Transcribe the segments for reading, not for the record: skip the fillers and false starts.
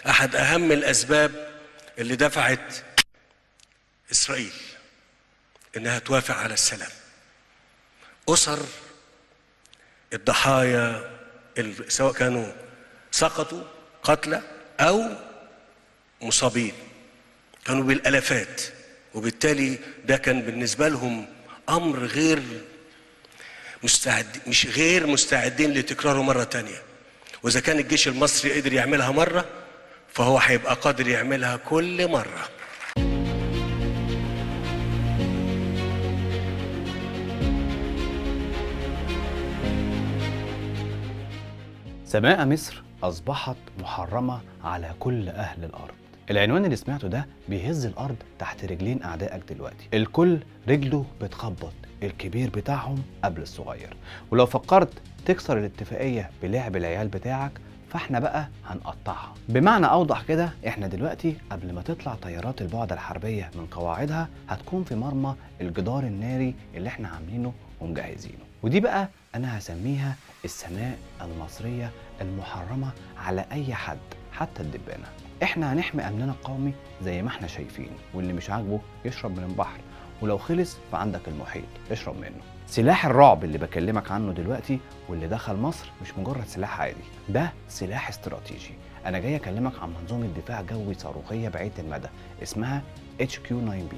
أحد أهم الأسباب اللي دفعت إسرائيل إنها توافق على السلام. أسر الضحايا سواء كانوا سقطوا قتلى أو مصابين كانوا بالآلافات، وبالتالي ده كان بالنسبة لهم أمر غير مستعدين لتكراره مرة تانية. وإذا كان الجيش المصري قدر يعملها مرة، فهو هيبقى قادر يعملها كل مرة. سماء مصر أصبحت محرمة على كل أهل الأرض. العنوان اللي سمعته ده بيهز الأرض تحت رجلين أعدائك دلوقتي. الكل رجله بتخبط، الكبير بتاعهم قبل الصغير. ولو فكرت تكسر الاتفاقية بلعب العيال بتاعك، فاحنا بقى هنقطعها. بمعنى أوضح كده، احنا دلوقتي قبل ما تطلع طيارات البعد الحربية من قواعدها هتكون في مرمى الجدار الناري اللي احنا عاملينه ومجهزينه. ودي بقى أنا هسميها السماء المصرية المحرمة على أي حد، حتى الدبانة. احنا هنحمي أمننا القومي زي ما احنا شايفين، واللي مش عاجبه يشرب من البحر، ولو خلص فعندك المحيط اشرب منه. سلاح الرعب اللي بكلمك عنه دلوقتي واللي دخل مصر مش مجرد سلاح عادي، ده سلاح استراتيجي. أنا جاي أكلمك عن منظومة دفاع جوي صاروخية بعيدة المدى اسمها HQ-9B،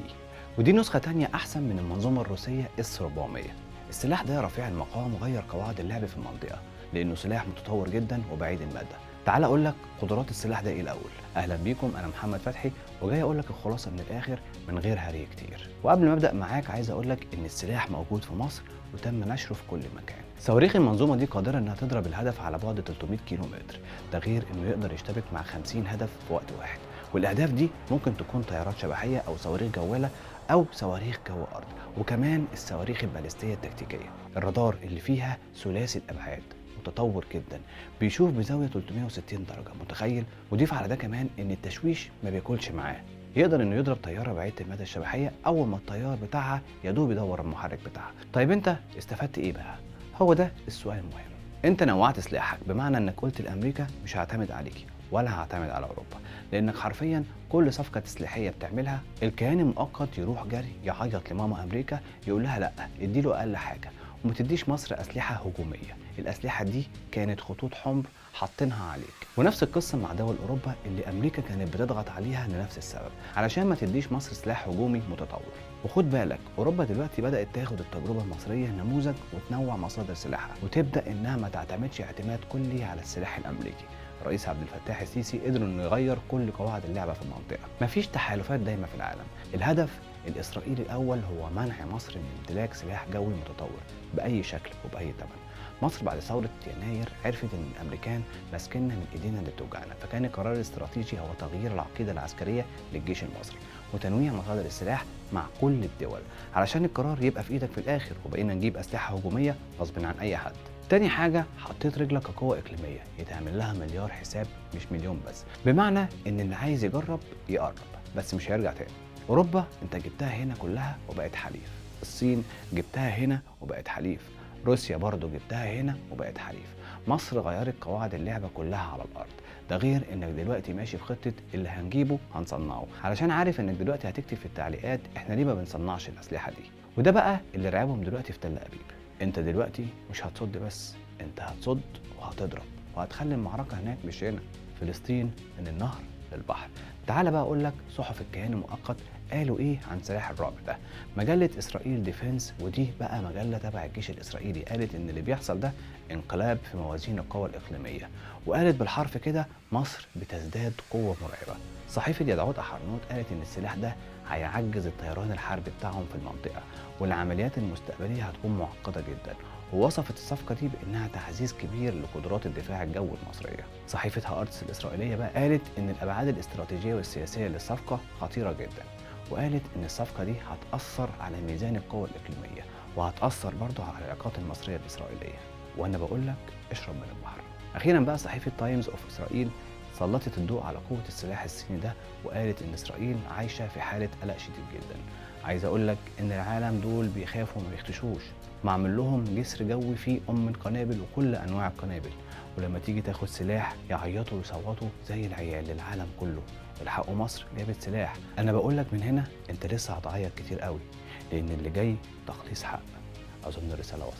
ودي نسخة تانية أحسن من المنظومة الروسية S-400. السلاح ده رفيع المقام غير قواعد اللعب في المنطقة، لأنه سلاح متطور جدا وبعيد المدى. تعال أقول لك قدرات السلاح ده إيه الأول. أهلا بيكم، أنا محمد فتحي، وجاي أقول لك الخلاصة من الآخر من غير هري كتير. وقبل ما أبدأ معاك عايز أقول لك إن السلاح موجود في مصر وتم نشره في كل مكان. صواريخ المنظومة دي قادرة إنها تضرب الهدف على بعد 300 كيلو متر، ده غير إنه يقدر يشتبك مع 50 هدف في وقت واحد. والأهداف دي ممكن تكون طيارات شبحية أو صواريخ جوالة أو صواريخ جو أرض، وكمان الصواريخ الباليستية التكتيكية. الرادار اللي فيها ثلاثي الأبعاد متطور جدا، بيشوف بزاوية 360 درجة، متخيل؟ وضيف على ده كمان إن التشويش ما بياكلش معاه، يقدر إنه يضرب طيارة بعيدة المدى الشبحية أول ما الطيار بتاعها يدوب يدور المحرك بتاعها. طيب أنت استفدت إيه بقى؟ هو ده السؤال المهم. أنت نوعت سلاحك، بمعنى إنك قلت لأمريكا مش هعتمد عليكي ولا هعتمد على أوروبا، لأنك حرفيا كل صفقة تسليحية بتعملها الكيان المؤقت يروح جري يعيط لماما أمريكا يقول لها لأ اديله أقل حاجة، وما تديش مصر أسلحة هجومية. الأسلحة دي كانت خطوط حمر حاطينها عليك. ونفس القصة مع دول أوروبا اللي أمريكا كانت بتضغط عليها لنفس السبب، علشان ما تديش مصر سلاح هجومي متطور. وخد بالك أوروبا دلوقتي بدأت تاخد التجربة المصرية نموذج وتنوع مصادر سلاحها، وتبدأ إنها ما تعتمدش اعتماد كلي على السلاح الأمريكي. الرئيس عبد الفتاح السيسي قدر إنه يغير كل قواعد اللعبة في المنطقة. مفيش تحالفات دايمة في العالم. الهدف الإسرائيلي الأول هو منع مصر من امتلاك سلاح جوي متطور بأي شكل وبأي ثمن. مصر بعد ثورة يناير عرفت إن الأمريكان ماسكيننا من إيدينا اللي بتوجعنا، فكان القرار الاستراتيجي هو تغيير العقيدة العسكرية للجيش المصري وتنويع مصادر السلاح مع كل الدول، علشان القرار يبقى في إيدك في الآخر، وبقينا نجيب أسلحة هجومية غصب عن أي حد. تاني حاجة، حطيت رجلك كقوة إقليمية يتعمل لها مليار حساب مش مليون بس، بمعنى إن اللي عايز يجرب يقرب بس مش هيرجع تاني. أوروبا أنت جبتها هنا كلها وبقت حليف، الصين جبتها هنا وبقت حليف، روسيا برضو جبتها هنا وبقت حليف. مصر غيرت قواعد اللعبة كلها على الأرض، ده غير إنك دلوقتي ماشي في خطة اللي هنجيبه هنصنعه، علشان عارف إنك دلوقتي هتكتب في التعليقات إحنا ليه ما بنصنعش الأسلحة دي. وده بقى اللي رعبهم دلوقتي في تل أبيب. انت دلوقتي مش هتصد بس، انت هتصد وهتضرب وهتخلي المعركة هناك مش هنا، فلسطين من النهر للبحر. تعال بقى اقول لك صحف الكيان المؤقت قالوا ايه عن سلاح الرعب ده. مجلة اسرائيل ديفنس، ودي بقى مجلة تبع الجيش الاسرائيلي، قالت ان اللي بيحصل ده انقلاب في موازين القوى الاقليمية، وقالت بالحرف كده مصر بتزداد قوة مرعبة. صحيفة يدعوت أحرنوت قالت ان السلاح ده هيعجز الطيران الحربي بتاعهم في المنطقة، والعمليات المستقبلية هتكون معقدة جدا، ووصفت الصفقة دي بأنها تعزيز كبير لقدرات الدفاع الجوي المصرية. صحيفة هآرتس الإسرائيلية بقى قالت إن الأبعاد الاستراتيجية والسياسية للصفقة خطيرة جدا، وقالت إن الصفقة دي هتأثر على ميزان القوى الإقليمية، وهتأثر برضه على العلاقات المصرية الإسرائيلية. وأنا بقول لك اشرب من البحر. أخيرا بقى صحيفة تايمز أوف إسرائيل سلطت الضوء على قوة السلاح الصيني ده، وقالت إن إسرائيل عايشة في حالة قلق شديد جدا. عايز أقول لك إن العالم دول بيخافوا وما بيختشوش، معمل لهم جسر جوي فيه القنابل وكل أنواع القنابل، ولما تيجي تاخد سلاح يعيطوا ويصوتوا زي العيال للعالم كله، الحقوا مصر جابت سلاح. انا بقول لك من هنا انت لسه هتعيط كتير قوي، لان اللي جاي تخليص حق. اظن الرساله وصلت،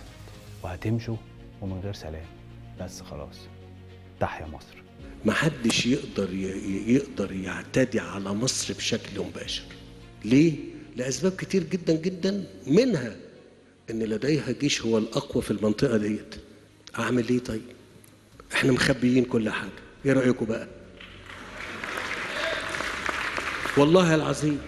وهتمشوا ومن غير سلام. بس خلاص، تحيا مصر. محدش يقدر يعتدي على مصر بشكل مباشر. ليه؟ لأسباب كتير جدا جدا، منها إن لديها جيش هو الأقوى في المنطقة ديت. أعمل إيه طيب؟ إحنا مخبيين كل حاجة. إيه رأيكم بقى؟ والله العظيم